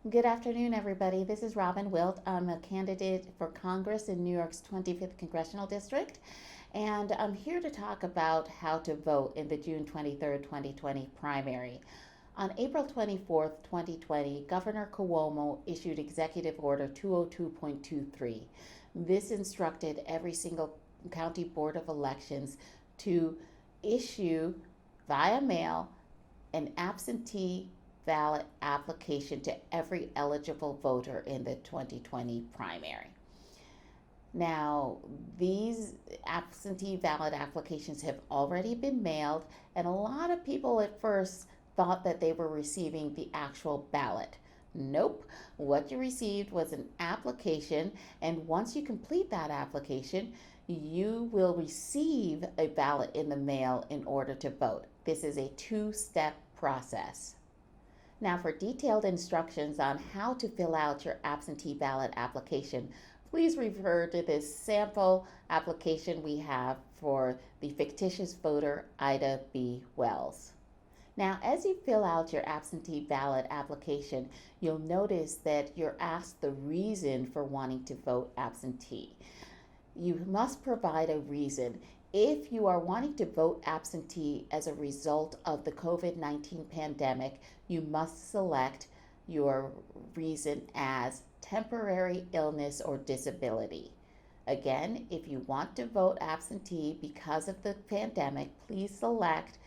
Good afternoon, everybody. This is Robin Wilt. I'm a candidate for Congress in New York's 25th Congressional District, and I'm here to talk about how to vote in the June 23rd, 2020 primary. On April 24th, 2020, Governor Cuomo issued Executive Order 202.23. This instructed every single county board of elections to issue via mail an absentee ballot application to every eligible voter in the 2020 primary. Now, these absentee ballot applications have already been mailed, and a lot of people at first thought that they were receiving the actual ballot. Nope. What you received was an application, and once you complete that application, you will receive a ballot in the mail in order to vote. This is a two-step process. Now, for detailed instructions on how to fill out your absentee ballot application, please refer to this sample application we have for the fictitious voter Ida B. Wells. Now, as you fill out your absentee ballot application, you'll notice that you're asked the reason for wanting to vote absentee. You must provide a reason. If you are wanting to vote absentee as a result of the COVID-19 pandemic, you must select your reason as temporary illness or disability. Again, if you want to vote absentee because of the pandemic, please select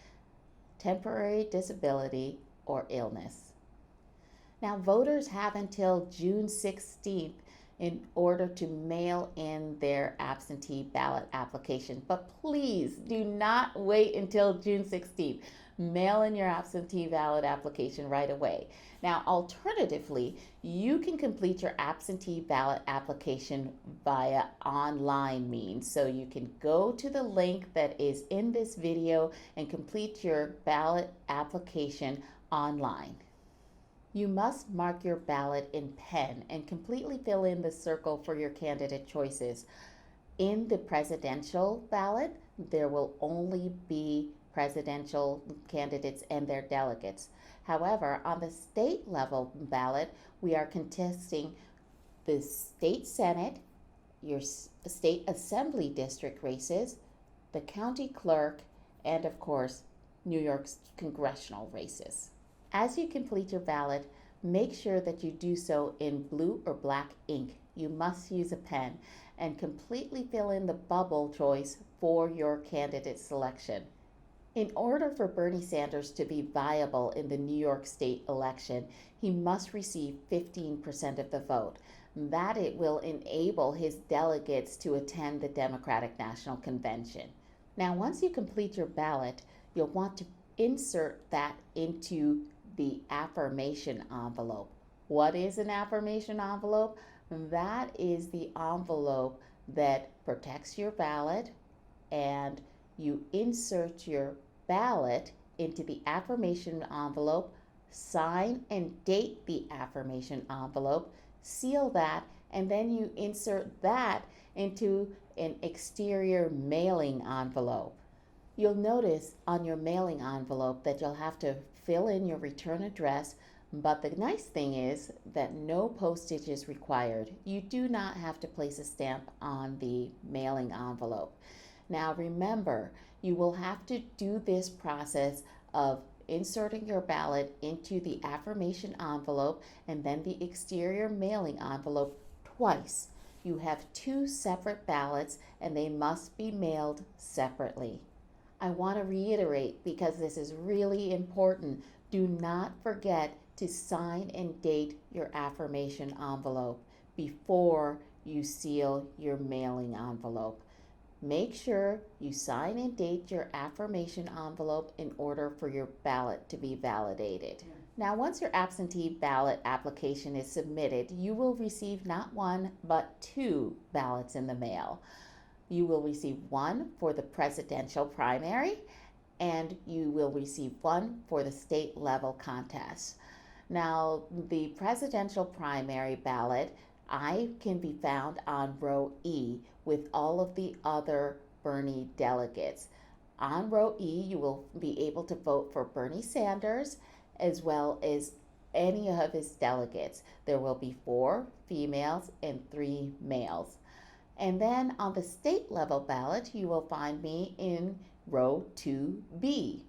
temporary disability or illness. Now, voters have until June 16th in order to mail in their absentee ballot application. But please do not wait until June 16th. Mail in your absentee ballot application right away. Now, alternatively, you can complete your absentee ballot application via online means. So you can go to the link that is in this video and complete your ballot application online. You must mark your ballot in pen and completely fill in the circle for your candidate choices. In the presidential ballot, there will only be presidential candidates and their delegates. However, on the state level ballot, we are contesting the state senate, your state assembly district races, the county clerk, and of course, New York's congressional races. As you complete your ballot, make sure that you do so in blue or black ink. You must use a pen and completely fill in the bubble choice for your candidate selection. In order for Bernie Sanders to be viable in the New York State election, he must receive 15% of the vote. That it will enable his delegates to attend the Democratic National Convention. Now, once you complete your ballot, you'll want to insert that into the affirmation envelope. What is an affirmation envelope? That is the envelope that protects your ballot, and you insert your ballot into the affirmation envelope, sign and date the affirmation envelope, seal that, and then you insert that into an exterior mailing envelope. You'll notice on your mailing envelope that you'll have to fill in your return address, but the nice thing is that no postage is required. You do not have to place a stamp on the mailing envelope. Now remember, you will have to do this process of inserting your ballot into the affirmation envelope and then the exterior mailing envelope twice. You have two separate ballots and they must be mailed separately. I want to reiterate, because this is really important, do not forget to sign and date your affirmation envelope before you seal your mailing envelope. Make sure you sign and date your affirmation envelope in order for your ballot to be validated. Now, once your absentee ballot application is submitted, you will receive not one, but two ballots in the mail. You will receive one for the presidential primary, and you will receive one for the state level contest. Now, the presidential primary ballot, can be found on row E with all of the other Bernie delegates. On row E, you will be able to vote for Bernie Sanders as well as any of his delegates. There will be 4 females and 3 males. And then on the state level ballot, you will find me in row 2B.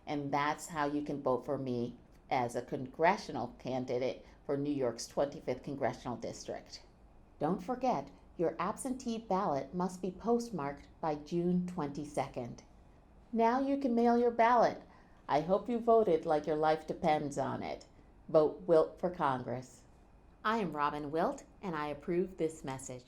And that's how you can vote for me as a congressional candidate for New York's 25th Congressional District. Don't forget, your absentee ballot must be postmarked by June 22nd. Now you can mail your ballot. I hope you voted like your life depends on it. Vote Wilt for Congress. I am Robin Wilt, and I approve this message.